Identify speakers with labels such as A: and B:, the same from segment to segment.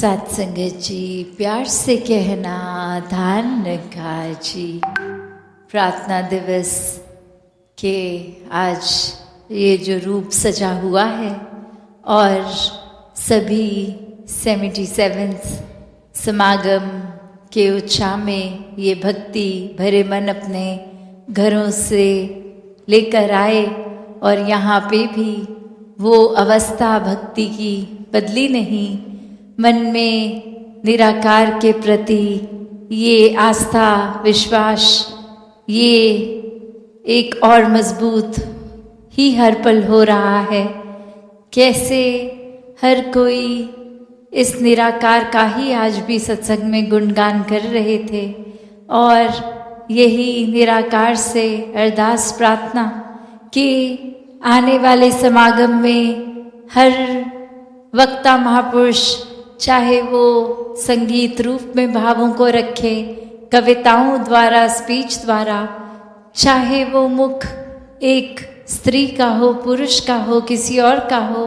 A: साथ संगत जी, प्यार से कहना ध्यान रखा जी। प्रार्थना दिवस के आज ये जो रूप सजा हुआ है और सभी 77 समागम के उत्साह में ये भक्ति भरे मन अपने घरों से लेकर आए और यहाँ पे भी वो अवस्था भक्ति की बदली नहीं। मन में निराकार के प्रति ये आस्था विश्वास ये एक और मजबूत ही हर पल हो रहा है। कैसे हर कोई इस निराकार का ही आज भी सत्संग में गुणगान कर रहे थे और यही निराकार से अरदास प्रार्थना कि आने वाले समागम में हर वक्ता महापुरुष चाहे वो संगीत रूप में भावों को रखे, कविताओं द्वारा, स्पीच द्वारा, चाहे वो मुख एक स्त्री का हो, पुरुष का हो, किसी और का हो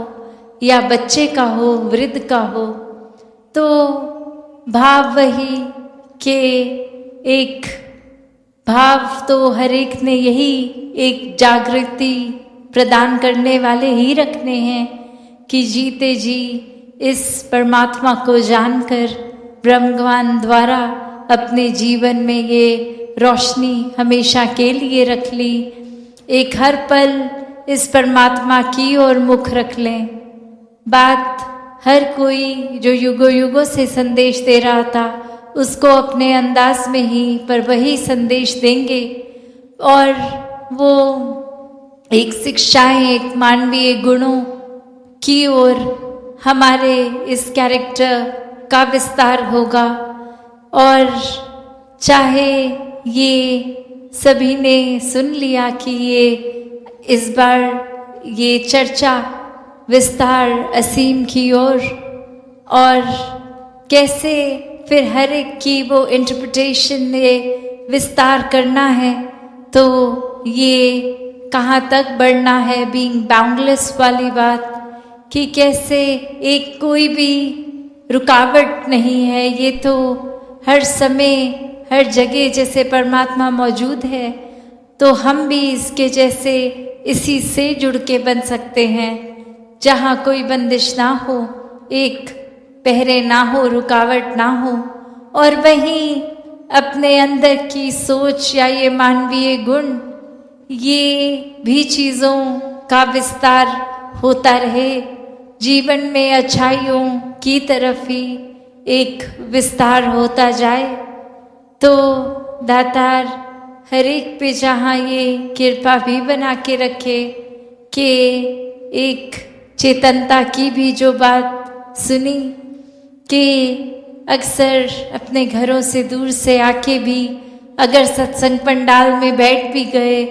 A: या बच्चे का हो, वृद्ध का हो, तो भाव वही के एक भाव तो हर एक ने यही एक जागृति प्रदान करने वाले ही रखने हैं कि जीते जी इस परमात्मा को जानकर ब्रह्मज्ञान द्वारा अपने जीवन में ये रोशनी हमेशा के लिए रख ली। एक हर पल इस परमात्मा की ओर मुख रख लें। बात हर कोई जो युगों युगों से संदेश दे रहा था उसको अपने अंदाज में ही पर वही संदेश देंगे और वो एक शिक्षाएं, एक मानवीय गुणों की ओर हमारे इस कैरेक्टर का विस्तार होगा। और चाहे ये सभी ने सुन लिया कि ये इस बार ये चर्चा विस्तार असीम की ओर और कैसे फिर हर एक की वो इंटरप्रिटेशन में विस्तार करना है, तो ये कहाँ तक बढ़ना है, बीइंग बाउंडलेस वाली बात कि कैसे एक कोई भी रुकावट नहीं है। ये तो हर समय हर जगह जैसे परमात्मा मौजूद है तो हम भी इसके जैसे इसी से जुड़ के बन सकते हैं, जहाँ कोई बंदिश ना हो, एक पहरे ना हो, रुकावट ना हो और वहीं अपने अंदर की सोच या ये मानवीय गुण ये भी चीज़ों का विस्तार होता रहे। जीवन में अच्छाइयों की तरफ ही एक विस्तार होता जाए तो दातार हर एक पे जहाँ ये कृपा भी बना के रखे कि एक चेतनता की भी जो बात सुनी कि अक्सर अपने घरों से दूर से आके भी अगर सत्संग पंडाल में बैठ भी गए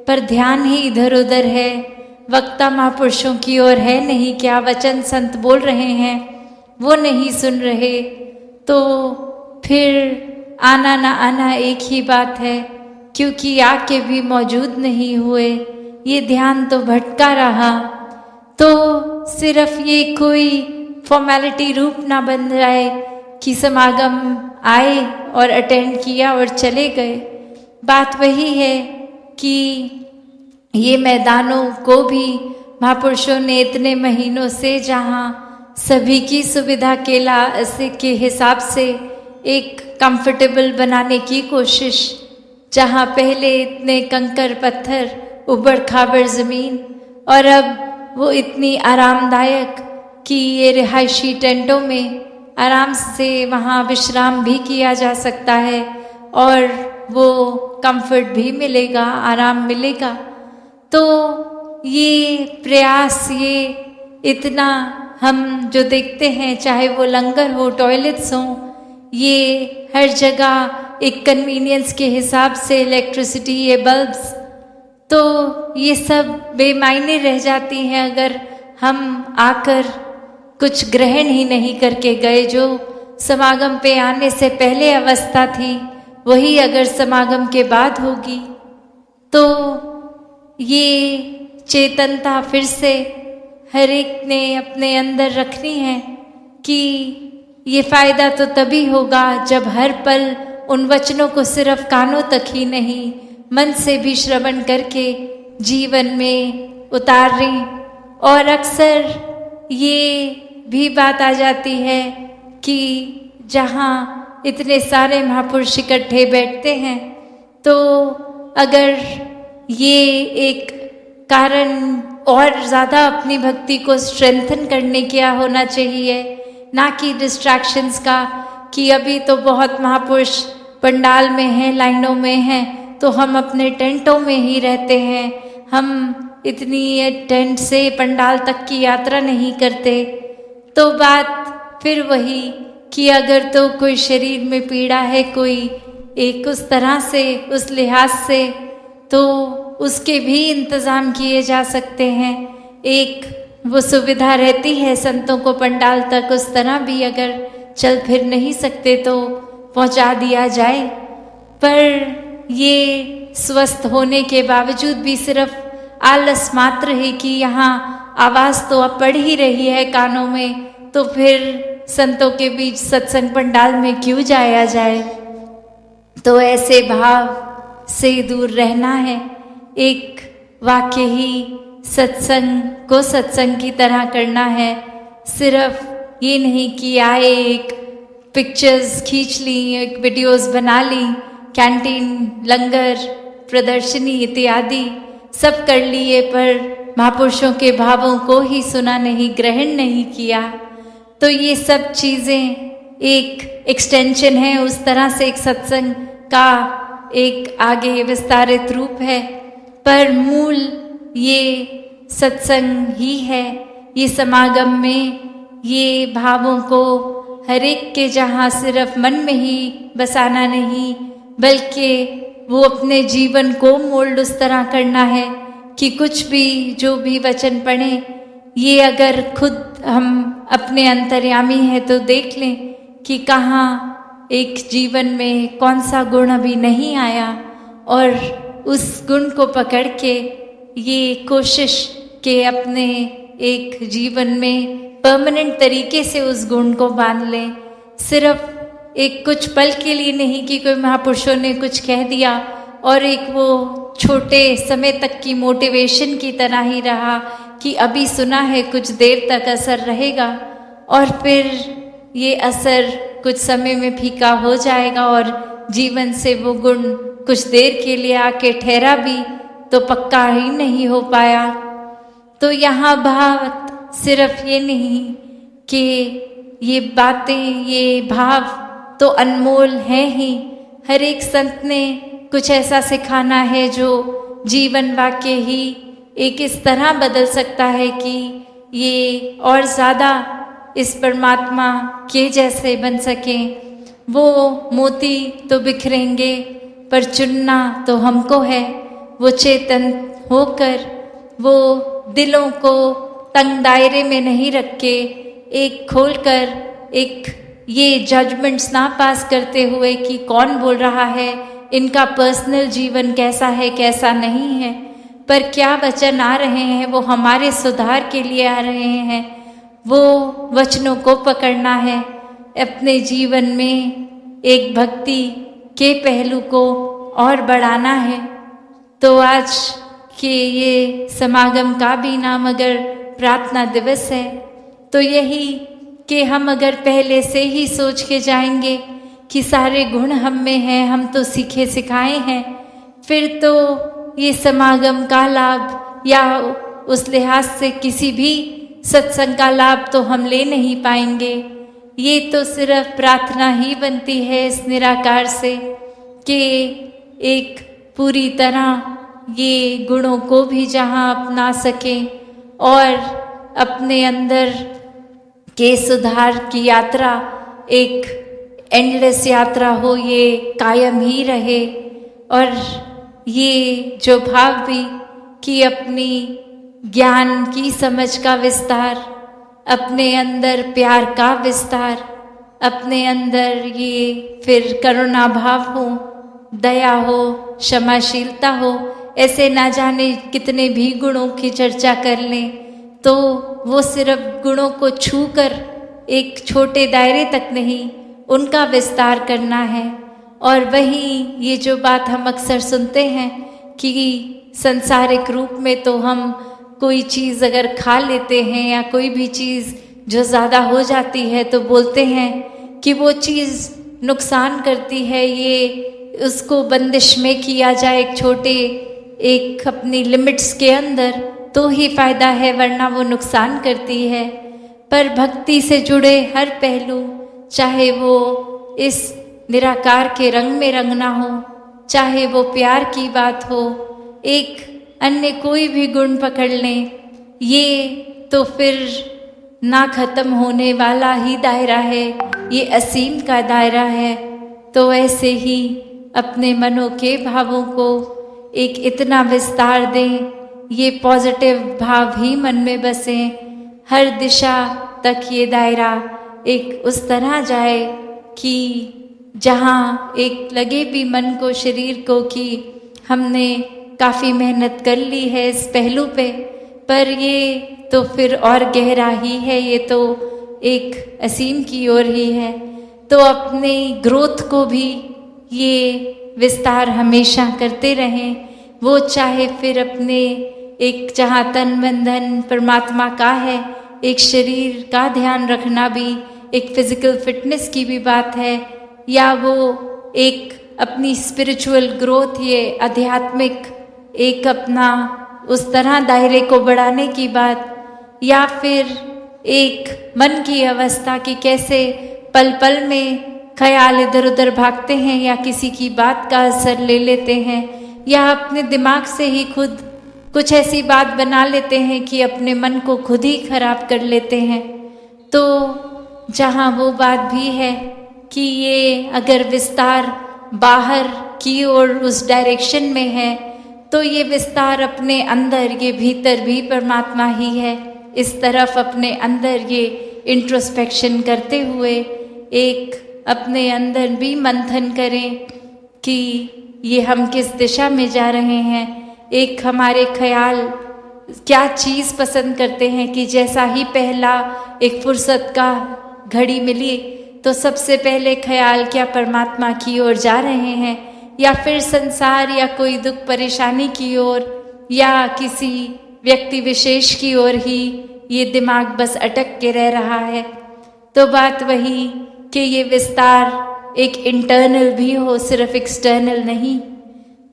A: पर ध्यान ही इधर उधर है, वक्ता महापुरुषों की ओर है नहीं, क्या वचन संत बोल रहे हैं वो नहीं सुन रहे, तो फिर आना ना आना एक ही बात है, क्योंकि आके भी मौजूद नहीं हुए, ये ध्यान तो भटका रहा। तो सिर्फ ये कोई फॉर्मेलिटी रूप ना बन जाए कि समागम आए और अटेंड किया और चले गए। बात वही है कि ये मैदानों को भी महापुरुषों ने इतने महीनों से जहाँ सभी की सुविधा के हिसाब से एक कंफर्टेबल बनाने की कोशिश, जहाँ पहले इतने कंकर पत्थर, उबड़ खाबड़ ज़मीन और अब वो इतनी आरामदायक कि ये रिहायशी टेंटों में आराम से वहाँ विश्राम भी किया जा सकता है और वो कंफर्ट भी मिलेगा, आराम मिलेगा। तो ये प्रयास, ये इतना हम जो देखते हैं, चाहे वो लंगर हो, टॉयलेट्स हों, ये हर जगह एक कन्वीनियंस के हिसाब से इलेक्ट्रिसिटी, ये बल्ब्स, तो ये सब बेमायने रह जाती हैं अगर हम आकर कुछ ग्रहण ही नहीं करके गए। जो समागम पे आने से पहले अवस्था थी वही अगर समागम के बाद होगी तो ये चेतनता फिर से हर एक ने अपने अंदर रखनी है कि ये फायदा तो तभी होगा जब हर पल उन वचनों को सिर्फ कानों तक ही नहीं, मन से भी श्रवण करके जीवन में उतारें। और अक्सर ये भी बात आ जाती है कि जहाँ इतने सारे महापुरुष इकट्ठे बैठते हैं, तो अगर ये एक कारण और ज़्यादा अपनी भक्ति को स्ट्रेंथन करने क्या होना चाहिए, ना कि डिस्ट्रैक्शंस का, कि अभी तो बहुत महापुरुष पंडाल में हैं, लाइनों में हैं, तो हम अपने टेंटों में ही रहते हैं, हम इतनी टेंट से पंडाल तक की यात्रा नहीं करते। तो बात फिर वही कि अगर तो कोई शरीर में पीड़ा है, कोई एक उस तरह से, उस लिहाज से, तो उसके भी इंतज़ाम किए जा सकते हैं। एक वो सुविधा रहती है संतों को पंडाल तक, उस तरह भी अगर चल फिर नहीं सकते तो पहुंचा दिया जाए। पर ये स्वस्थ होने के बावजूद भी सिर्फ आलस मात्र है कि यहाँ आवाज़ तो अब पड़ ही रही है कानों में, तो फिर संतों के बीच सत्संग पंडाल में क्यों जाया जाए। तो ऐसे भाव से दूर रहना है। एक वाक्य ही सत्संग को सत्संग की तरह करना है। सिर्फ ये नहीं कि आए, एक पिक्चर्स खींच ली, एक वीडियोस बना ली, कैंटीन, लंगर, प्रदर्शनी इत्यादि सब कर लिए, पर महापुरुषों के भावों को ही सुना नहीं, ग्रहण नहीं किया। तो ये सब चीज़ें एक एक्सटेंशन है, उस तरह से एक सत्संग का एक आगे विस्तारित रूप है, पर मूल ये सत्संग ही है। ये समागम में ये भावों को हर एक के जहाँ सिर्फ मन में ही बसाना नहीं, बल्कि वो अपने जीवन को मोल्ड उस तरह करना है कि कुछ भी जो भी वचन पढ़े, ये अगर खुद हम अपने अंतर्यामी हैं तो देख लें कि कहाँ एक जीवन में कौन सा गुण अभी नहीं आया, और उस गुण को पकड़ के ये कोशिश के अपने एक जीवन में परमानेंट तरीके से उस गुण को बांध लें। सिर्फ एक कुछ पल के लिए नहीं कि कोई महापुरुषों ने कुछ कह दिया और एक वो छोटे समय तक की मोटिवेशन की तरह ही रहा कि अभी सुना है, कुछ देर तक असर रहेगा, और फिर ये असर कुछ समय में फीका हो जाएगा और जीवन से वो गुण कुछ देर के लिए आके ठहरा भी तो पक्का ही नहीं हो पाया। तो यहाँ बात सिर्फ ये नहीं कि ये बातें, ये भाव तो अनमोल हैं ही। हर एक संत ने कुछ ऐसा सिखाना है जो जीवन वाक्य ही एक इस तरह बदल सकता है कि ये और ज़्यादा इस परमात्मा के जैसे बन सकें। वो मोती तो बिखरेंगे पर चुनना तो हमको है। वो चेतन होकर वो दिलों को तंग दायरे में नहीं रख के एक खोलकर एक ये जजमेंट्स ना पास करते हुए कि कौन बोल रहा है, इनका पर्सनल जीवन कैसा है कैसा नहीं है, पर क्या वचन आ रहे हैं वो हमारे सुधार के लिए आ रहे हैं, वो वचनों को पकड़ना है। अपने जीवन में एक भक्ति के पहलू को और बढ़ाना है। तो आज के ये समागम का भी नाम अगर प्रार्थना दिवस है, तो यही कि हम अगर पहले से ही सोच के जाएंगे कि सारे गुण हम में हैं, हम तो सीखे सिखाए हैं, फिर तो ये समागम का लाभ या उस लिहाज से किसी भी सत्संग का लाभ तो हम ले नहीं पाएंगे। ये तो सिर्फ प्रार्थना ही बनती है इस निराकार से कि एक पूरी तरह ये गुणों को भी जहाँ अपना सकें और अपने अंदर के सुधार की यात्रा एक एंडलेस यात्रा हो, ये कायम ही रहे। और ये जो भाव भी कि अपनी ज्ञान की समझ का विस्तार, अपने अंदर प्यार का विस्तार, अपने अंदर ये फिर करुणा भाव हो, दया हो, क्षमाशीलता हो, ऐसे ना जाने कितने भी गुणों की चर्चा कर लें तो वो सिर्फ गुणों को छू कर एक छोटे दायरे तक नहीं, उनका विस्तार करना है। और वही ये जो बात हम अक्सर सुनते हैं कि संसारिक रूप में तो हम कोई चीज़ अगर खा लेते हैं या कोई भी चीज़ जो ज़्यादा हो जाती है तो बोलते हैं कि वो चीज़ नुकसान करती है, ये उसको बंदिश में किया जाए एक छोटे एक अपनी लिमिट्स के अंदर तो ही फायदा है, वरना वो नुकसान करती है। पर भक्ति से जुड़े हर पहलू, चाहे वो इस निराकार के रंग में रंगना हो, चाहे वो प्यार की बात हो, एक अन्य कोई भी गुण पकड़ लें, ये तो फिर ना खत्म होने वाला ही दायरा है, ये असीम का दायरा है। तो ऐसे ही अपने मनों के भावों को एक इतना विस्तार दें, ये पॉजिटिव भाव ही मन में बसे, हर दिशा तक ये दायरा एक उस तरह जाए कि जहाँ एक लगे भी मन को, शरीर को कि हमने काफ़ी मेहनत कर ली है इस पहलू पे, पर ये तो फिर और गहरा ही है, ये तो एक असीम की ओर ही है। तो अपनी ग्रोथ को भी ये विस्तार हमेशा करते रहें, वो चाहे फिर अपने एक जहाँ तन मन धन परमात्मा का है, एक शरीर का ध्यान रखना भी एक फिजिकल फिटनेस की भी बात है, या वो एक अपनी स्पिरिचुअल ग्रोथ, ये आध्यात्मिक एक अपना उस तरह दायरे को बढ़ाने की बात, या फिर एक मन की अवस्था की कैसे पल पल में ख्याल इधर उधर भागते हैं या किसी की बात का असर ले लेते हैं, या अपने दिमाग से ही खुद कुछ ऐसी बात बना लेते हैं कि अपने मन को खुद ही खराब कर लेते हैं। तो जहाँ वो बात भी है कि ये अगर विस्तार बाहर की ओर उस डायरेक्शन में है, तो ये विस्तार अपने अंदर, ये भीतर भी परमात्मा ही है, इस तरफ अपने अंदर ये इंट्रोस्पेक्शन करते हुए एक अपने अंदर भी मंथन करें कि ये हम किस दिशा में जा रहे हैं। एक हमारे ख्याल क्या चीज़ पसंद करते हैं कि जैसा ही पहला एक फुर्सत का घड़ी मिली तो सबसे पहले ख्याल क्या परमात्मा की ओर जा रहे हैं, या फिर संसार या कोई दुख परेशानी की ओर, या किसी व्यक्ति विशेष की ओर ही ये दिमाग बस अटक के रह रहा है। तो बात वही कि ये विस्तार एक इंटरनल भी हो, सिर्फ एक्सटर्नल नहीं।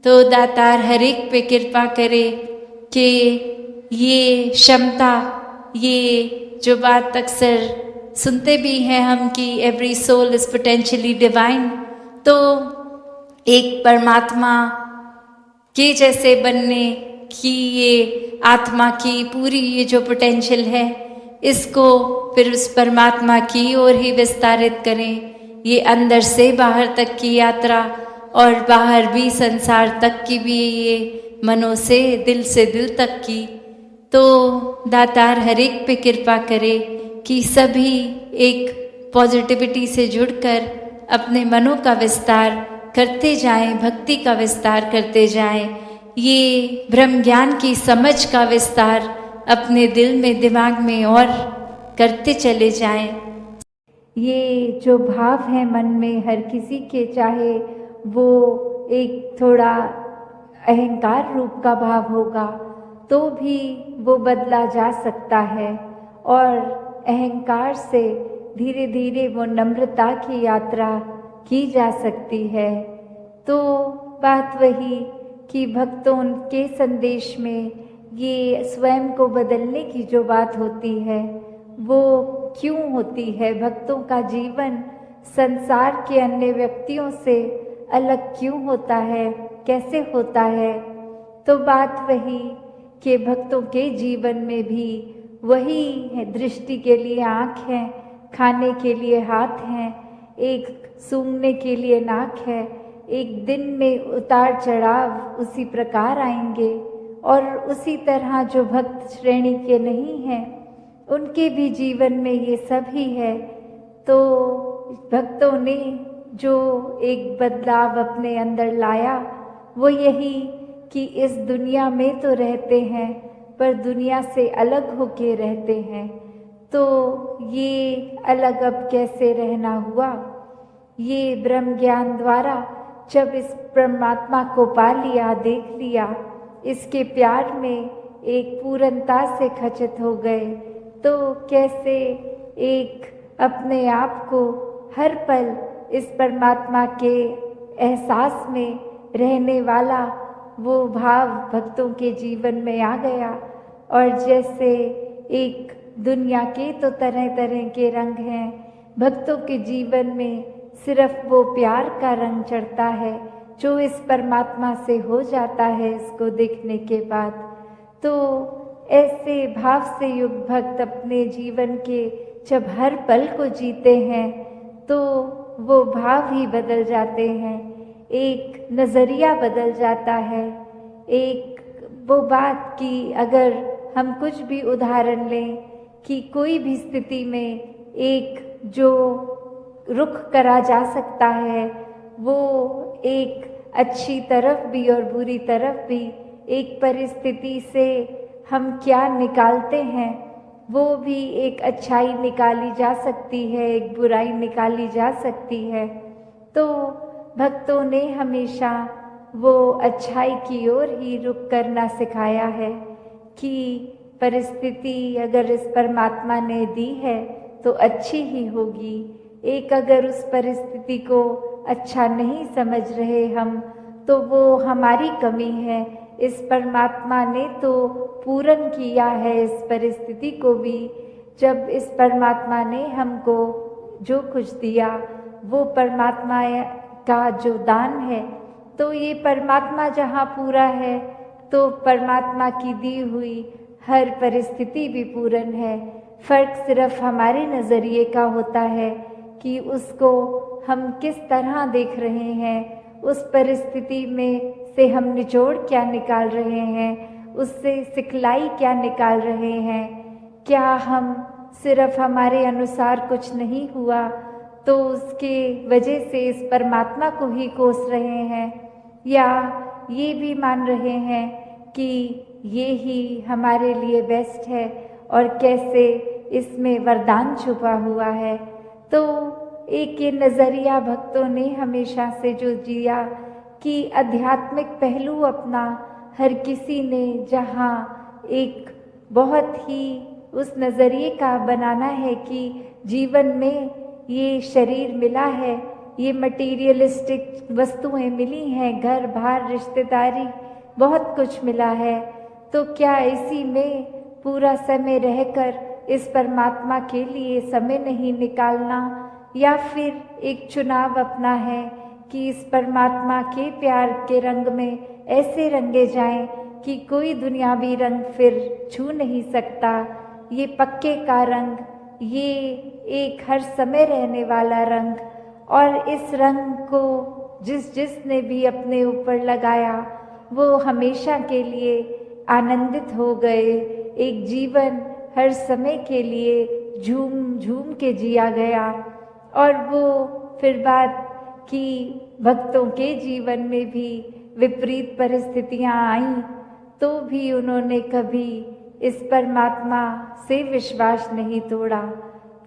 A: तो दातार हर एक पे कृपा करे कि ये क्षमता, ये जो बात अक्सर सुनते भी हैं हम कि every soul is potentially divine, तो एक परमात्मा के जैसे बनने की ये आत्मा की पूरी ये जो पोटेंशियल है, इसको फिर उस परमात्मा की ओर ही विस्तारित करें। ये अंदर से बाहर तक की यात्रा और बाहर भी संसार तक की भी, ये मनों से दिल तक की। तो दातार हर एक पे कृपा करे कि सभी एक पॉजिटिविटी से जुड़कर अपने मनों का विस्तार करते जाएं, भक्ति का विस्तार करते जाएं, ये ब्रह्म ज्ञान की समझ का विस्तार अपने दिल में, दिमाग में और करते चले जाएं। ये जो भाव है मन में हर किसी के, चाहे वो एक थोड़ा अहंकार रूप का भाव होगा तो भी वो बदला जा सकता है, और अहंकार से धीरे धीरे वो नम्रता की यात्रा की जा सकती है। तो बात वही कि भक्तों के संदेश में ये स्वयं को बदलने की जो बात होती है वो क्यों होती है, भक्तों का जीवन संसार के अन्य व्यक्तियों से अलग क्यों होता है, कैसे होता है। तो बात वही कि भक्तों के जीवन में भी वही है, दृष्टि के लिए आँख है, खाने के लिए हाथ हैं, एक सूंघने के लिए नाक है, एक दिन में उतार चढ़ाव उसी प्रकार आएंगे। और उसी तरह जो भक्त श्रेणी के नहीं हैं उनके भी जीवन में ये सब ही है। तो भक्तों ने जो एक बदलाव अपने अंदर लाया वो यही कि इस दुनिया में तो रहते हैं पर दुनिया से अलग होके रहते हैं। तो ये अलग अब कैसे रहना हुआ। ये ब्रह्म ज्ञान द्वारा जब इस परमात्मा को पा लिया, देख लिया, इसके प्यार में एक पूर्णता से खचित हो गए, तो कैसे एक अपने आप को हर पल इस परमात्मा के एहसास में रहने वाला वो भाव भक्तों के जीवन में आ गया। और जैसे एक दुनिया के तो तरह तरह के रंग हैं, भक्तों के जीवन में सिर्फ वो प्यार का रंग चढ़ता है जो इस परमात्मा से हो जाता है इसको देखने के बाद। तो ऐसे भाव से युक्त भक्त अपने जीवन के जब हर पल को जीते हैं तो वो भाव ही बदल जाते हैं, एक नज़रिया बदल जाता है। एक वो बात कि अगर हम कुछ भी उदाहरण लें कि कोई भी स्थिति में एक जो रुख करा जा सकता है वो एक अच्छी तरफ भी और बुरी तरफ भी, एक परिस्थिति से हम क्या निकालते हैं वो भी एक अच्छाई निकाली जा सकती है, एक बुराई निकाली जा सकती है। तो भक्तों ने हमेशा वो अच्छाई की ओर ही रुख करना सिखाया है कि परिस्थिति अगर इस परमात्मा ने दी है तो अच्छी ही होगी। एक अगर उस परिस्थिति को अच्छा नहीं समझ रहे हम तो वो हमारी कमी है। इस परमात्मा ने तो पूर्ण किया है इस परिस्थिति को भी। जब इस परमात्मा ने हमको जो कुछ दिया वो परमात्मा का जो दान है, तो ये परमात्मा जहाँ पूरा है तो परमात्मा की दी हुई हर परिस्थिति भी पूर्ण है। फर्क सिर्फ हमारे नज़रिए का होता है कि उसको हम किस तरह देख रहे हैं, उस परिस्थिति में से हम निचोड़ क्या निकाल रहे हैं, उससे सिखलाई क्या निकाल रहे हैं। क्या हम सिर्फ हमारे अनुसार कुछ नहीं हुआ तो उसके वजह से इस परमात्मा को ही कोस रहे हैं, या ये भी मान रहे हैं कि ये ही हमारे लिए बेस्ट है और कैसे इसमें वरदान छुपा हुआ है। तो एक ये नज़रिया भक्तों ने हमेशा से जो जिया कि आध्यात्मिक पहलू अपना हर किसी ने जहाँ एक बहुत ही उस नज़रिए का बनाना है कि जीवन में ये शरीर मिला है, ये मटीरियलिस्टिक वस्तुएं मिली हैं, घर बार रिश्तेदारी बहुत कुछ मिला है, तो क्या इसी में पूरा समय रहकर इस परमात्मा के लिए समय नहीं निकालना, या फिर एक चुनाव अपना है कि इस परमात्मा के प्यार के रंग में ऐसे रंगे जाएं कि कोई दुनियावी रंग फिर छू नहीं सकता। ये पक्के का रंग, ये एक हर समय रहने वाला रंग, और इस रंग को जिसने भी अपने ऊपर लगाया वो हमेशा के लिए आनंदित हो गए। एक जीवन हर समय के लिए झूम झूम के जिया गया। और वो फिर बात कि भक्तों के जीवन में भी विपरीत परिस्थितियां आईं तो भी उन्होंने कभी इस परमात्मा से विश्वास नहीं तोड़ा।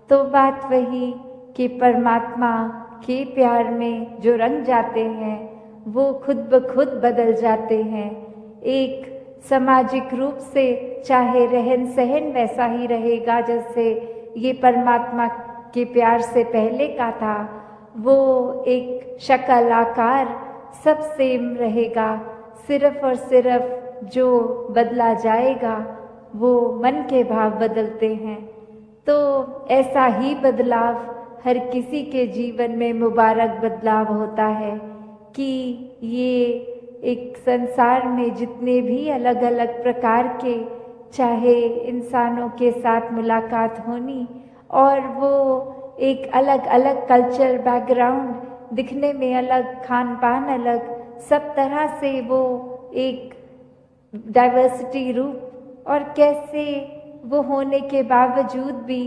A: तो बात वही कि परमात्मा के प्यार में जो रंग जाते हैं वो खुद ब खुद बदल जाते हैं। एक सामाजिक रूप से चाहे रहन सहन वैसा ही रहेगा जैसे ये परमात्मा के प्यार से पहले का था, वो एक शक्ल आकार सब सेम रहेगा। सिर्फ और सिर्फ जो बदला जाएगा वो मन के भाव बदलते हैं। तो ऐसा ही बदलाव हर किसी के जीवन में मुबारक बदलाव होता है कि ये एक संसार में जितने भी अलग अलग प्रकार के चाहे इंसानों के साथ मुलाकात होनी, और वो एक अलग अलग कल्चर बैकग्राउंड, दिखने में अलग, खान पान अलग, सब तरह से वो एक डाइवर्सिटी रूप, और कैसे वो होने के बावजूद भी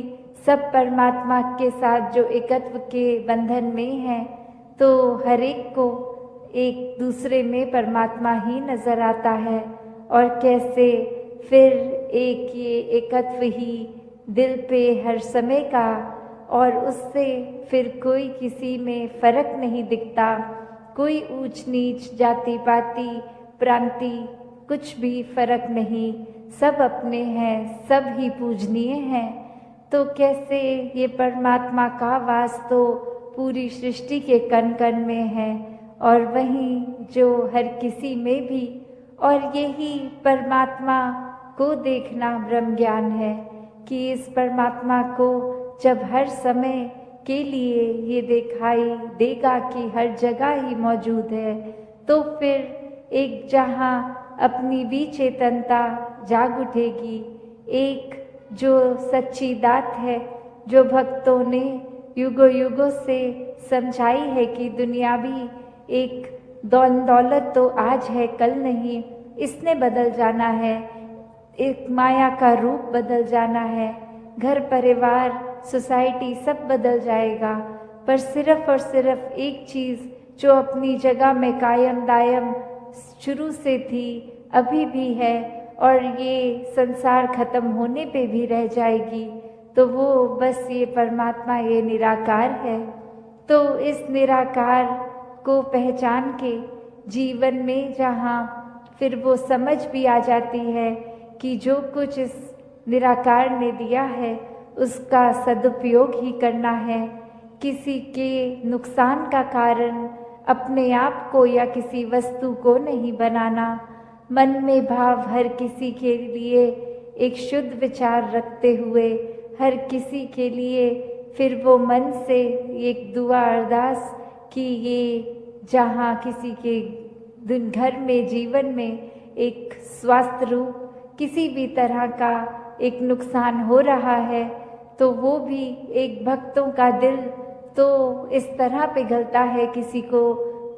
A: सब परमात्मा के साथ जो एकत्व के बंधन में हैं, तो हर एक को एक दूसरे में परमात्मा ही नजर आता है। और कैसे फिर एक ये एकत्व ही दिल पे हर समय का, और उससे फिर कोई किसी में फर्क नहीं दिखता। कोई ऊंच नीच, जाति पाति, प्रांति, कुछ भी फर्क नहीं, सब अपने हैं, सब ही पूजनीय हैं। तो कैसे ये परमात्मा का वास तो पूरी सृष्टि के कण कण में है, और वहीं जो हर किसी में भी, और यही परमात्मा को देखना ब्रह्म ज्ञान है कि इस परमात्मा को जब हर समय के लिए ये दिखाई देगा कि हर जगह ही मौजूद है, तो फिर एक जहाँ अपनी भी चेतनता जाग उठेगी। एक जो सच्ची दात है, जो भक्तों ने युगों युगों से समझाई है कि दुनिया भी एक दौलत तो आज है कल नहीं, इसने बदल जाना है, एक माया का रूप बदल जाना है, घर परिवार सोसाइटी सब बदल जाएगा, पर सिर्फ और सिर्फ एक चीज़ जो अपनी जगह में कायम दायम शुरू से थी, अभी भी है, और ये संसार खत्म होने पे भी रह जाएगी, तो वो बस ये परमात्मा, ये निराकार है। तो इस निराकार को पहचान के जीवन में जहाँ फिर वो समझ भी आ जाती है कि जो कुछ इस निराकार ने दिया है उसका सदुपयोग ही करना है, किसी के नुकसान का कारण अपने आप को या किसी वस्तु को नहीं बनाना। मन में भाव हर किसी के लिए एक शुद्ध विचार रखते हुए, हर किसी के लिए फिर वो मन से एक दुआ अरदास कि ये जहाँ किसी के दिन घर में जीवन में एक स्वास्थ्य रूप किसी भी तरह का एक नुकसान हो रहा है, तो वो भी एक भक्तों का दिल तो इस तरह पिघलता है, किसी को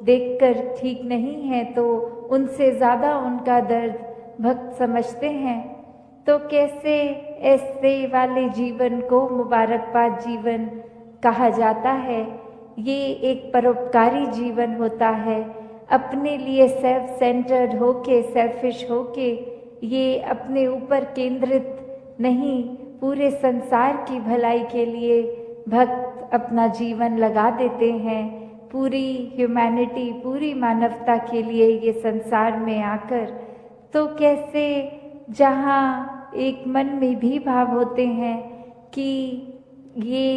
A: देखकर ठीक नहीं है तो उनसे ज़्यादा उनका दर्द भक्त समझते हैं। तो कैसे ऐसे वाले जीवन को मुबारकबाद जीवन कहा जाता है। ये एक परोपकारी जीवन होता है, अपने लिए सेल्फ सेंटर्ड होके, सेल्फिश होके, ये अपने ऊपर केंद्रित नहीं, पूरे संसार की भलाई के लिए भक्त अपना जीवन लगा देते हैं, पूरी ह्यूमैनिटी, पूरी मानवता के लिए ये संसार में आकर। तो कैसे जहाँ एक मन में भी भाव होते हैं कि ये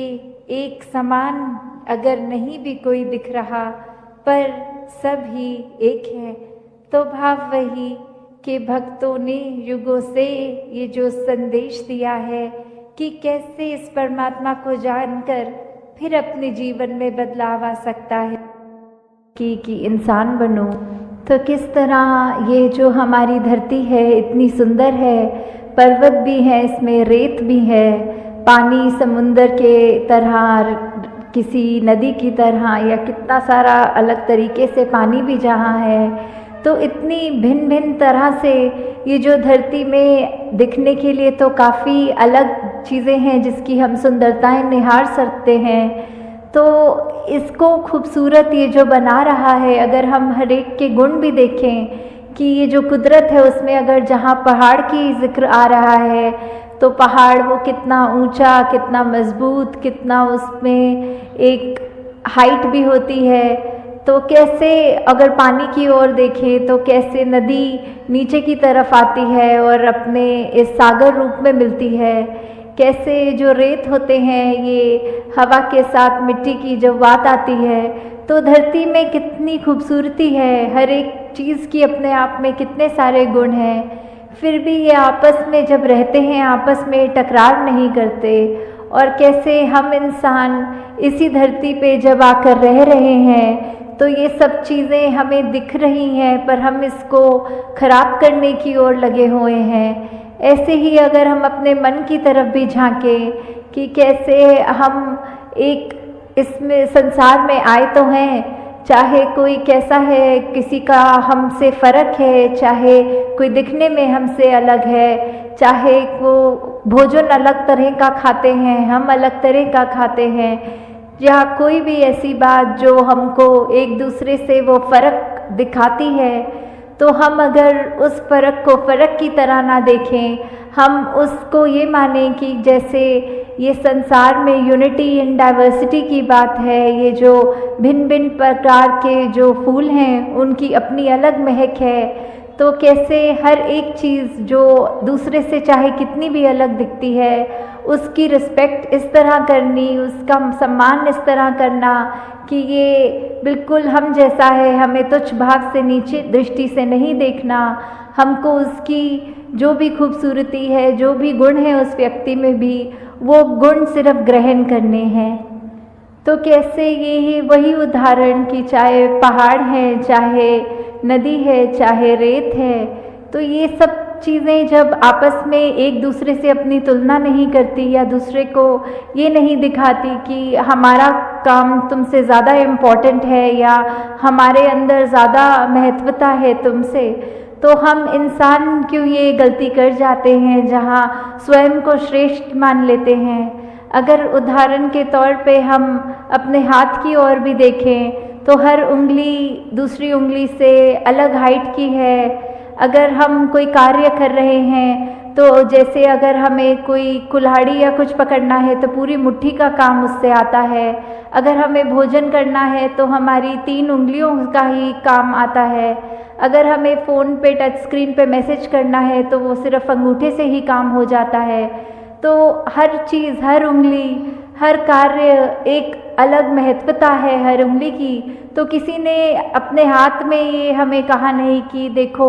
A: एक समान अगर नहीं भी कोई दिख रहा, पर सब ही एक है, तो भाव वही कि भक्तों ने युगों से ये जो संदेश दिया है कि कैसे इस परमात्मा को जानकर फिर अपने जीवन में बदलाव आ सकता है कि इंसान बनो। तो किस तरह ये जो हमारी धरती है इतनी सुंदर है, पर्वत भी है, इसमें रेत भी है, पानी समुंदर के तरह, किसी नदी की तरह, या कितना सारा अलग तरीके से पानी भी जहाँ है, तो इतनी भिन्न भिन्न तरह से ये जो धरती में दिखने के लिए तो काफ़ी अलग चीज़ें हैं जिसकी हम सुंदरताएं निहार सकते हैं। तो इसको खूबसूरत ये जो बना रहा है, अगर हम हर एक के गुण भी देखें कि ये जो कुदरत है उसमें अगर जहाँ पहाड़ की जिक्र आ रहा है, तो पहाड़ वो कितना ऊंचा, कितना मजबूत, कितना उसमें एक हाइट भी होती है। तो कैसे अगर पानी की ओर देखें तो कैसे नदी नीचे की तरफ आती है और अपने इस सागर रूप में मिलती है, कैसे जो रेत होते हैं ये हवा के साथ मिट्टी की जब बात आती है, तो धरती में कितनी खूबसूरती है, हर एक चीज़ की अपने आप में कितने सारे गुण हैं। फिर भी ये आपस में जब रहते हैं आपस में टकरार नहीं करते, और कैसे हम इंसान इसी धरती पे जब आकर रह रहे हैं तो ये सब चीज़ें हमें दिख रही हैं, पर हम इसको खराब करने की ओर लगे हुए हैं। ऐसे ही अगर हम अपने मन की तरफ भी झांकें कि कैसे हम एक इसमें संसार में आए तो हैं, चाहे कोई कैसा है, किसी का हमसे फ़र्क है, चाहे कोई दिखने में हमसे अलग है, चाहे वो भोजन अलग तरह का खाते हैं, हम अलग तरह का खाते हैं, या कोई भी ऐसी बात जो हमको एक दूसरे से वो फ़र्क दिखाती है, तो हम अगर उस फ़र्क को फ़र्क की तरह ना देखें, हम उसको ये मानें कि जैसे ये संसार में यूनिटी इन डाइवर्सिटी की बात है, ये जो भिन्न भिन्न प्रकार के जो फूल हैं उनकी अपनी अलग महक है, तो कैसे हर एक चीज़ जो दूसरे से चाहे कितनी भी अलग दिखती है उसकी रिस्पेक्ट इस तरह करनी, उसका सम्मान इस तरह करना कि ये बिल्कुल हम जैसा है, हमें तुच्छ भाव से नीचे दृष्टि से नहीं देखना, हमको उसकी जो भी खूबसूरती है, जो भी गुण है उस व्यक्ति में भी, वो गुण सिर्फ ग्रहण करने हैं। तो कैसे ये वही उदाहरण कि चाहे पहाड़ है, चाहे नदी है, चाहे रेत है, तो ये सब चीज़ें जब आपस में एक दूसरे से अपनी तुलना नहीं करती या दूसरे को ये नहीं दिखाती कि हमारा काम तुमसे ज़्यादा इम्पॉर्टेंट है या हमारे अंदर ज़्यादा महत्वता है तुमसे, तो हम इंसान क्यों ये गलती कर जाते हैं जहाँ स्वयं को श्रेष्ठ मान लेते हैं। अगर उदाहरण के तौर पे हम अपने हाथ की ओर भी देखें तो हर उंगली दूसरी उंगली से अलग हाइट की है। अगर हम कोई कार्य कर रहे हैं तो जैसे अगर हमें कोई कुल्हाड़ी या कुछ पकड़ना है तो पूरी मुट्ठी का काम उससे आता है। अगर हमें भोजन करना है तो हमारी 3 उंगलियों का ही काम आता है। अगर हमें फ़ोन पे टच स्क्रीन पे मैसेज करना है तो वो सिर्फ अंगूठे से ही काम हो जाता है। तो हर चीज़, हर उंगली, हर कार्य एक अलग महत्वता है हर उंगली की। तो किसी ने अपने हाथ में ये हमें कहा नहीं कि देखो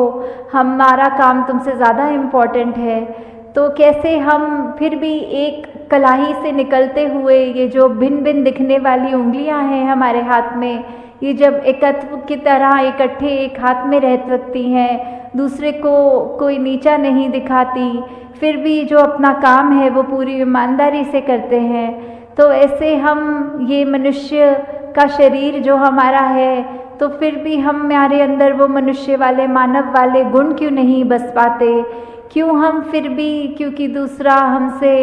A: हमारा काम तुमसे ज़्यादा इम्पॉर्टेंट है। तो कैसे हम फिर भी एक कलाई से निकलते हुए ये जो भिन्न भिन्न दिखने वाली उंगलियां हैं हमारे हाथ में, ये जब एकत्व की तरह इकट्ठे एक हाथ में रह सकती हैं, दूसरे को कोई नीचा नहीं दिखाती, फिर भी जो अपना काम है वो पूरी ईमानदारी से करते हैं, तो ऐसे हम ये मनुष्य का शरीर जो हमारा है, तो फिर भी हमारे अंदर वो मनुष्य वाले, मानव वाले गुण क्यों नहीं बस पाते? क्यों हम फिर भी, क्योंकि दूसरा हमसे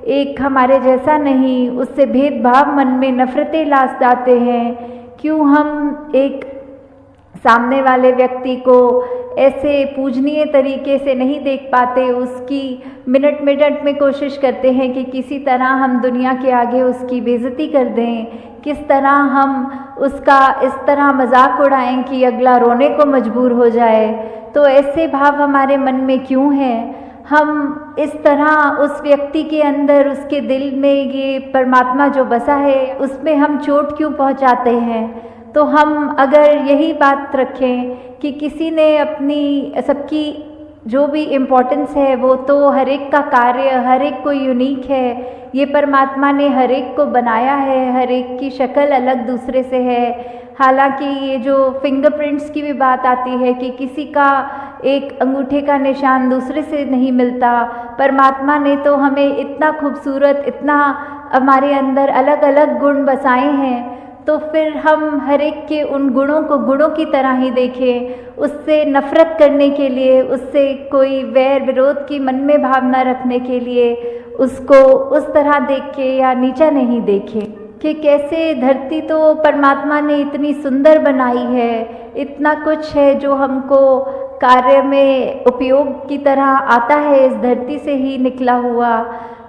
A: एक हमारे जैसा नहीं, उससे भेदभाव मन में नफरतें लाद आते हैं? क्यों हम एक सामने वाले व्यक्ति को ऐसे पूजनीय तरीके से नहीं देख पाते? उसकी मिनट मिनट में कोशिश करते हैं कि किसी तरह हम दुनिया के आगे उसकी बेइज्जती कर दें, किस तरह हम उसका इस तरह मजाक उड़ाएं कि अगला रोने को मजबूर हो जाए। तो ऐसे भाव हमारे मन में क्यों हैं? हम इस तरह उस व्यक्ति के अंदर, उसके दिल में ये परमात्मा जो बसा है उसमें हम चोट क्यों पहुंचाते हैं? तो हम अगर यही बात रखें कि किसी ने अपनी, सबकी जो भी इम्पोर्टेंस है वो तो हर एक का कार्य, हर एक को यूनिक है, ये परमात्मा ने हर एक को बनाया है, हर एक की शक्ल अलग दूसरे से है। हालांकि ये जो फिंगरप्रिंट्स की भी बात आती है कि किसी का एक अंगूठे का निशान दूसरे से नहीं मिलता, परमात्मा ने तो हमें इतना खूबसूरत, इतना हमारे अंदर अलग अलग गुण बसाए हैं, तो फिर हम हर एक के उन गुणों को गुणों की तरह ही देखें। उससे नफ़रत करने के लिए, उससे कोई वैर विरोध की मन में भावना रखने के लिए उसको उस तरह देख के या नीचा नहीं देखें। कि कैसे धरती तो परमात्मा ने इतनी सुंदर बनाई है, इतना कुछ है जो हमको कार्य में उपयोग की तरह आता है, इस धरती से ही निकला हुआ,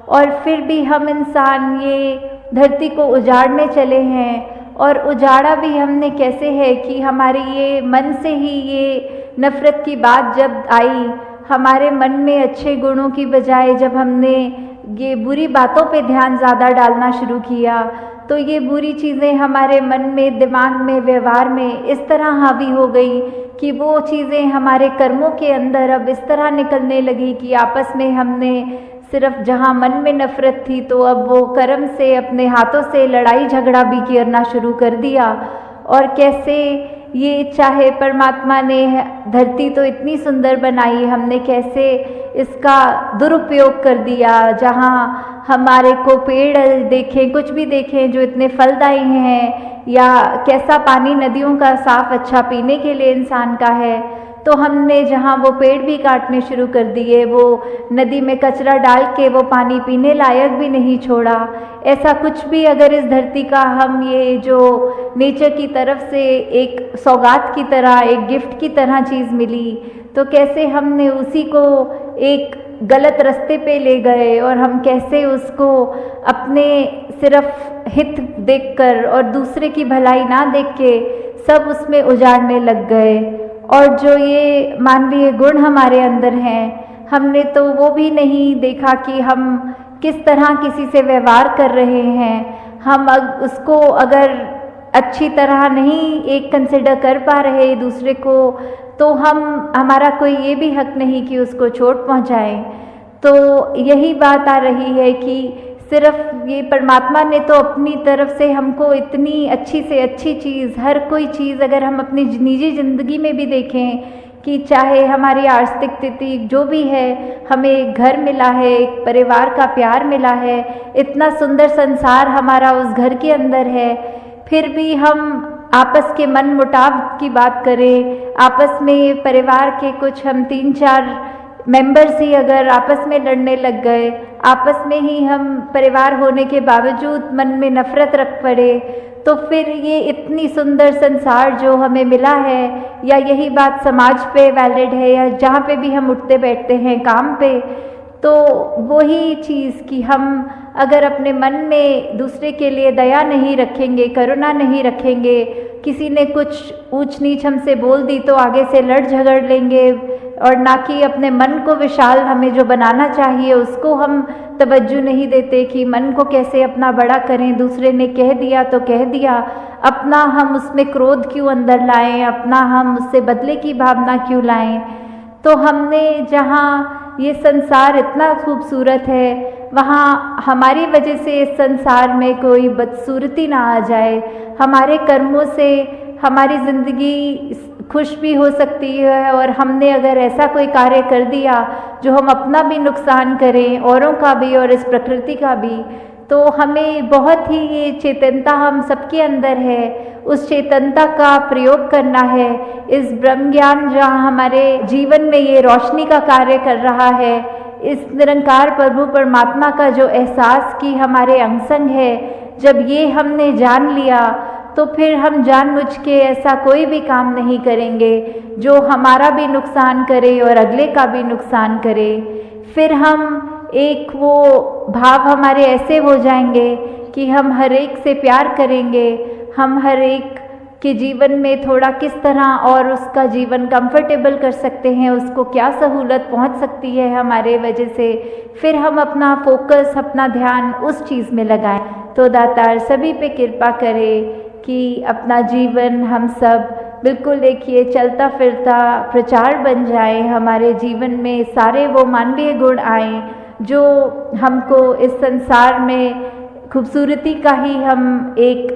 A: और फिर भी हम इंसान ये धरती को उजाड़ने चले हैं। और उजाड़ा भी हमने कैसे है कि हमारे ये मन से ही ये नफ़रत की बात जब आई, हमारे मन में अच्छे गुणों की बजाय जब हमने ये बुरी बातों पे ध्यान ज़्यादा डालना शुरू किया, तो ये बुरी चीज़ें हमारे मन में, दिमाग में, व्यवहार में इस तरह हावी हो गई कि वो चीज़ें हमारे कर्मों के अंदर अब इस तरह निकलने लगी कि आपस में हमने सिर्फ जहाँ मन में नफ़रत थी तो अब वो कर्म से, अपने हाथों से लड़ाई झगड़ा भी करना शुरू कर दिया। और कैसे ये, चाहे परमात्मा ने धरती तो इतनी सुंदर बनाई, हमने कैसे इसका दुरुपयोग कर दिया, जहाँ हमारे को पेड़ देखें, कुछ भी देखें जो इतने फलदायी हैं, या कैसा पानी नदियों का साफ अच्छा पीने के लिए इंसान का है, तो हमने जहाँ वो पेड़ भी काटने शुरू कर दिए, वो नदी में कचरा डाल के वो पानी पीने लायक भी नहीं छोड़ा। ऐसा कुछ भी अगर इस धरती का हम ये जो नेचर की तरफ से एक सौगात की तरह, एक गिफ्ट की तरह चीज़ मिली, तो कैसे हमने उसी को एक गलत रास्ते पे ले गए और हम कैसे उसको अपने सिर्फ हित देखकर और दूसरे की भलाई ना देख के सब उसमें उजाड़ने लग गए। और जो ये मानवीय गुण हमारे अंदर हैं, हमने तो वो भी नहीं देखा कि हम किस तरह किसी से व्यवहार कर रहे हैं। हम उसको अगर अच्छी तरह नहीं एक कंसिडर कर पा रहे दूसरे को, तो हमारा कोई ये भी हक नहीं कि उसको चोट पहुंचाएं। तो यही बात आ रही है कि सिर्फ ये परमात्मा ने तो अपनी तरफ से हमको इतनी अच्छी से अच्छी चीज़, हर कोई चीज़ अगर हम अपनी निजी ज़िंदगी में भी देखें कि चाहे हमारी आर्थिक स्थिति जो भी है, हमें एक घर मिला है, एक परिवार का प्यार मिला है, इतना सुंदर संसार हमारा उस घर के अंदर है, फिर भी हम आपस के मन मुटाव की बात करें, आपस में परिवार के कुछ हम 3-4 मेंबर्स ही अगर आपस में लड़ने लग गए, आपस में ही हम परिवार होने के बावजूद मन में नफरत रख पड़े, तो फिर ये इतनी सुंदर संसार जो हमें मिला है, या यही बात समाज पे वैलिड है या जहाँ पे भी हम उठते बैठते हैं काम पे, तो वही चीज़ कि हम अगर अपने मन में दूसरे के लिए दया नहीं रखेंगे, करुणा नहीं रखेंगे, किसी ने कुछ ऊंच नीच हमसे बोल दी तो आगे से लड़ झगड़ लेंगे, और ना कि अपने मन को विशाल हमें जो बनाना चाहिए उसको हम तवज्जो नहीं देते कि मन को कैसे अपना बड़ा करें। दूसरे ने कह दिया तो कह दिया, अपना हम उसमें क्रोध क्यों अंदर लाएं, अपना हम उससे बदले की भावना क्यों लाएं। तो हमने जहाँ ये संसार इतना खूबसूरत है, वहाँ हमारी वजह से इस संसार में कोई बदसूरती ना आ जाए। हमारे कर्मों से हमारी ज़िंदगी खुश भी हो सकती है, और हमने अगर ऐसा कोई कार्य कर दिया जो हम अपना भी नुकसान करें, औरों का भी और इस प्रकृति का भी, तो हमें बहुत ही ये चेतनता हम सबके अंदर है, उस चेतनता का प्रयोग करना है। इस ब्रह्म ज्ञान जहाँ हमारे जीवन में ये रोशनी का कार्य कर रहा है, इस निरंकार प्रभु परमात्मा का जो एहसास कि हमारे अंग संग है, जब ये हमने जान लिया तो फिर हम जानबूझ के ऐसा कोई भी काम नहीं करेंगे जो हमारा भी नुकसान करे और अगले का भी नुकसान करे। फिर हम एक वो भाव हमारे ऐसे हो जाएंगे कि हम हर एक से प्यार करेंगे, हम हर एक के जीवन में थोड़ा किस तरह और उसका जीवन कंफर्टेबल कर सकते हैं, उसको क्या सहूलत पहुंच सकती है हमारे वजह से, फिर हम अपना फोकस, अपना ध्यान उस चीज़ में लगाएं। तो दातार सभी पे कृपा करे कि अपना जीवन हम सब बिल्कुल एक ये चलता फिरता प्रचार बन जाए, हमारे जीवन में सारे वो मानवीय गुण आए जो हमको इस संसार में खूबसूरती का ही हम एक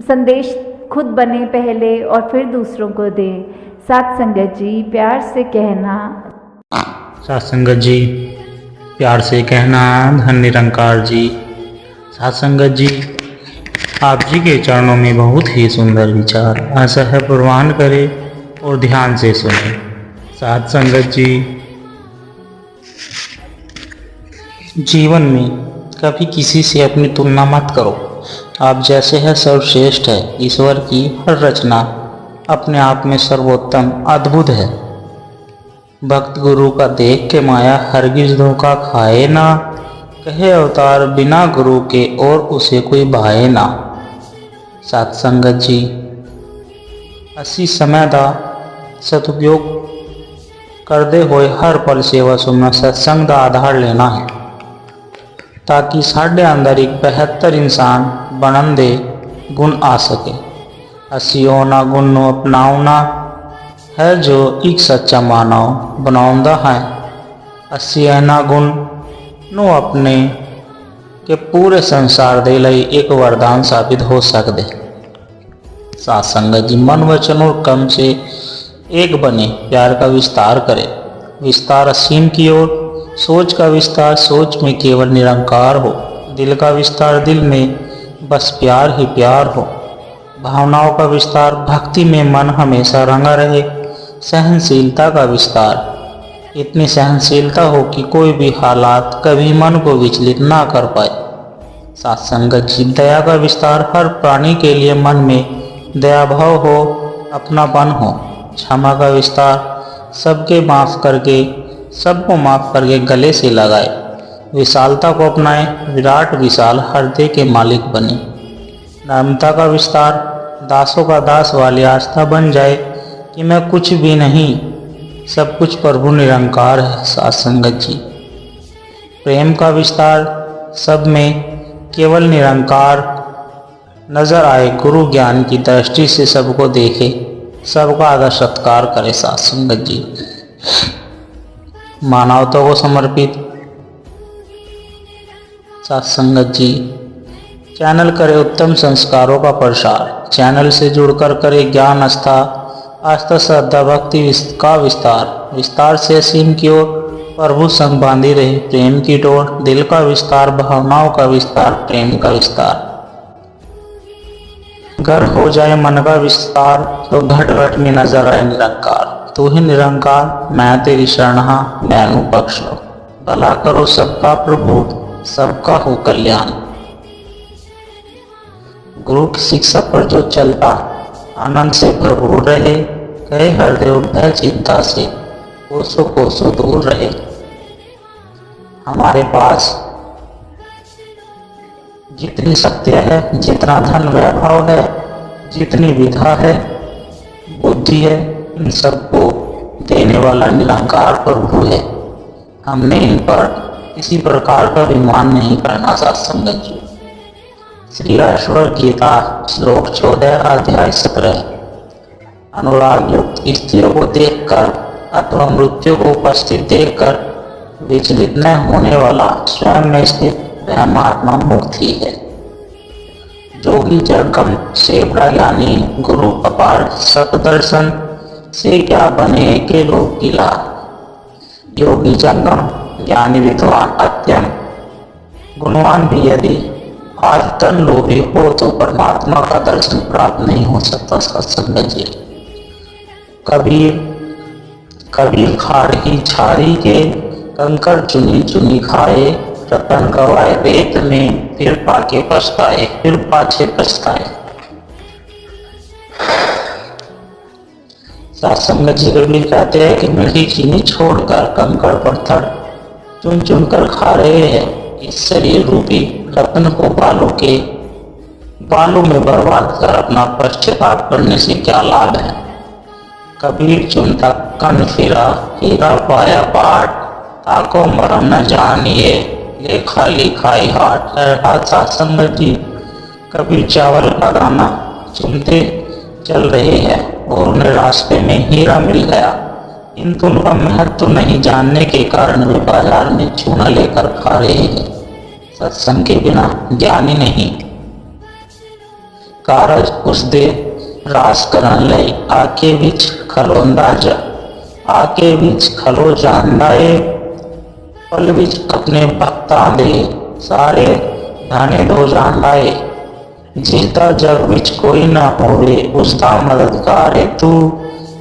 A: संदेश खुद बने पहले और फिर दूसरों को दें। साथ संगत जी प्यार से कहना,
B: साथ संगत जी प्यार से कहना, धन निरंकार जी। साथ संगत जी आप जी के चरणों में बहुत ही सुंदर विचार, आशा है प्रवान करें और ध्यान से सुने। साथ संगत जी जीवन में कभी किसी से अपनी तुलना मत करो, आप जैसे है सर्वश्रेष्ठ है। ईश्वर की हर रचना अपने आप में सर्वोत्तम अद्भुत है। भक्त गुरु का देख के माया हरगिज धोखा खाए ना, कहे अवतार बिना गुरु के और उसे कोई भाए ना। साथ संगत जी असी समय का सदुपयोग करते हुए हर पल सेवा सुनना सत्संग का आधार लेना है, ताकि साढ़े अंदर एक बेहतर इंसान बनन दे गुण आ सके। असी ओना गुण नू अपनाउना है जो एक सच्चा मानव बनाउंदा है। असी एना गुण नू अपने के पूरे संसार दे लई एक वरदान साबित हो सकते। साथ संगत जी मन वचन और कर्म से एक बने, प्यार का विस्तार करे, विस्तार असीम की ओर, सोच का विस्तार सोच में केवल निरंकार हो, दिल का विस्तार दिल में बस प्यार ही प्यार हो, भावनाओं का विस्तार भक्ति में मन हमेशा रंगा रहे, सहनशीलता का विस्तार। इतनी सहनशीलता हो कि कोई भी हालात कभी मन को विचलित ना कर पाए। साथ संगत जी, दया का विस्तार। हर प्राणी के लिए मन में दया भाव हो, अपनापन हो। क्षमा का विस्तार। सबको माफ करके गले से लगाए। विशालता को अपनाएं, विराट विशाल हृदय के मालिक बने। नम्रता का विस्तार। दासों का दास वाली आस्था बन जाए कि मैं कुछ भी नहीं, सब कुछ प्रभु निरंकार है। साथ संगत जी, प्रेम का विस्तार। सब में केवल निरंकार नजर आए, गुरु ज्ञान की दृष्टि से सबको देखे, सबका आदर सत्कार करे। साथ संगत जी, मानवता को समर्पित। साथ संगत जी, चैनल करे उत्तम संस्कारों का प्रसार। चैनल से जुड़कर करे ज्ञान आस्था श्रद्धा भक्ति का विस्तार से असीम की ओर प्रभु संग बांधी रहे प्रेम की डोर। दिल का विस्तार, भावनाओं का विस्तार, प्रेम का विस्तार। घर हो जाए मन का विस्तार, तो घट घट में नजर आए निरंकार। तू ही निरंकार, मैं तेरी शरणहा, मैनू बख्श लो। भला करो सबका प्रभु, सबका हो कल्याण। गुरु की शिक्षा पर जो चलता, आनंद से भरपूर रहे। कहे हृदय भय चिंता से कोसों कोसों दूर रहे। हमारे पास जितनी शक्ति है, जितना धन वैभव है, जितनी विधा है, बुद्धि है, इन सबको देने वाला निरंकार प्रभु है। हमने इन पर किसी प्रकार का अभिमान नहीं करना। साथ संगत जी, श्री ईश्वर गीता श्लोक 14 अध्याय 17। अनुराग युक्त स्त्रियों को देखकर अथवा मृत्यु को उपस्थित देखकर विचलित न होने वाला स्वयं में स्थित ब्रह्मात्मा मुक्ति है। जोगी जगम से ज्ञानी गुरु अपार सतदर्शन से क्या बने के लोग गिला। योगी जंगम ज्ञानी विद्वान अत्यंत गुणवान भी यदि आज तन लोभी हो तो परमात्मा का दर्शन प्राप्त नहीं हो सकता। सत्संग जी, कबीर खाड़ी छाड़ी के कंकर चुनी चुनी खाए। रतन गवाए रेत में, फिर पाके पछताए, फिर पाछे पछताए। सत्संग जी कबीर कहते हैं कि मीठी चीनी छोड़कर कंकड़ पत्थर चुन चुन कर खा रहे हैं। इस शरीर रूपी रत्न को बालों में बर्बाद कर अपना पश्चाताप करने से क्या लाभ है। कबीर चुनता कन फिरा, हीरा पाया पाट, ताको मरम न जानिए, ले खाली खाई हाट। संगत जी, कबीर चावल का दाना चुनते चल रहे हैं और उन्हें रास्ते में हीरा मिल गया, किंतु उनका महत्व नहीं जानने के कारण वे बाजार में चूना लेकर खा रहे हैं। सत्संग के बिना ज्ञानी नहीं। कारज उस दे रास करन लई, आके बिच खलो अंदाजा, आके बिच खलो जानदाए, पल बिच अपने भक्ता दे, सारे धाने दो जानदाए। जीता जग बिच कोई ना होवे, उसका मददगार है तू,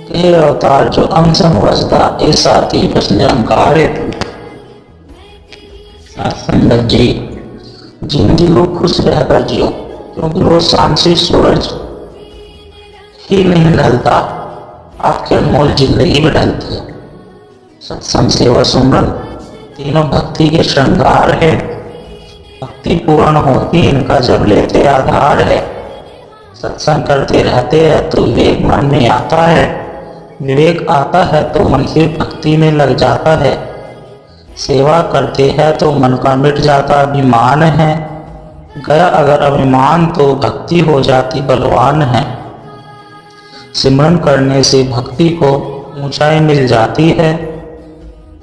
B: कहे अवतार जो अंशम वसदा, ऐसा ती बस निरंकार है तू। संगत जी, जिंदगी को खुश रहकर जियो, क्योंकि वो शाम से सूरज ही नहीं ढलता, आपके अनमोल जिंदगी में ढलती है। सत्संग सेवा सुमरन तीनों भक्ति के श्रृंगार है। भक्ति पूर्ण होती इनका जब लेते आधार है। सत्संग करते रहते हैं तो विवेक मन में आता है, विवेक आता है तो मन फिर भक्ति में लग जाता है। सेवा करते हैं तो मन का मिट जाता अभिमान है, गया अगर अभिमान तो भक्ति हो जाती बलवान है। सिमरन करने से भक्ति को ऊंचाई मिल जाती है,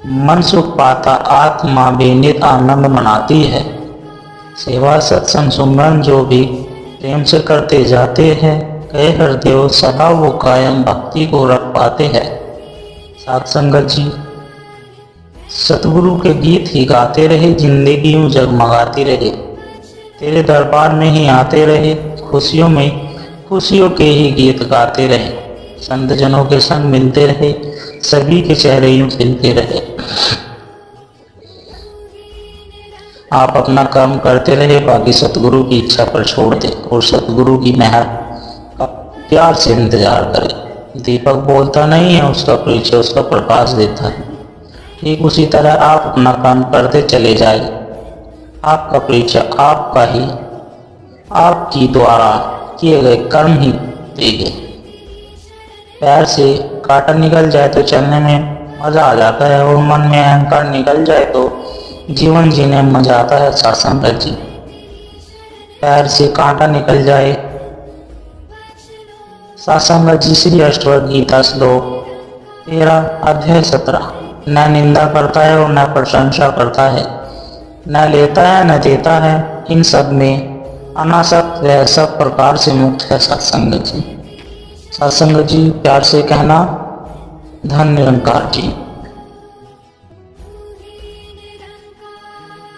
B: मन सुख पाता आत्मा बेनित आनंद मनाती है। सेवा सत्संग सुमरन जो भी प्रेम से करते जाते हैं, कहे हृदय सदा वो कायम भक्ति को रख पाते हैं। साथ संगत जी, सतगुरु के गीत ही गाते रहे, जिंदगी यूं जगमगाती रहे, तेरे दरबार में ही आते रहे, खुशियों में खुशियों के ही गीत गाते रहे। संतजनों के संग मिलते रहे, सभी के चेहरे यूं खिलते रहे। आप अपना काम करते रहे, बाकी सतगुरु की इच्छा पर छोड़ दे और सतगुरु की मेहर का प्यार से इंतजार करें। दीपक बोलता नहीं है, उसका परिचय उसका प्रकाश देता है। ठीक उसी तरह आप अपना काम करते चले जाए, आपका परिचय आपका ही, आपकी द्वारा किए गए कर्म ही देंगे। पैर से कांटा निकल जाए तो चलने में मजा आ जाता है, और मन में अहंकार निकल जाए तो जीवन जीने में मजा आता है। सत्संगत जी, पैर से कांटा निकल जाए। सत्संगत जी, श्री अष्टवक्र गीता श्लोक 13 अध्याय 17। न निंदा करता है और न प्रशंसा करता है, न लेता है न देता है, इन सब में अनासक्त वह सब प्रकार से मुक्त है। सत्संगत जी, सत्संगत जी, प्यार से कहना, धन निरंकार जी।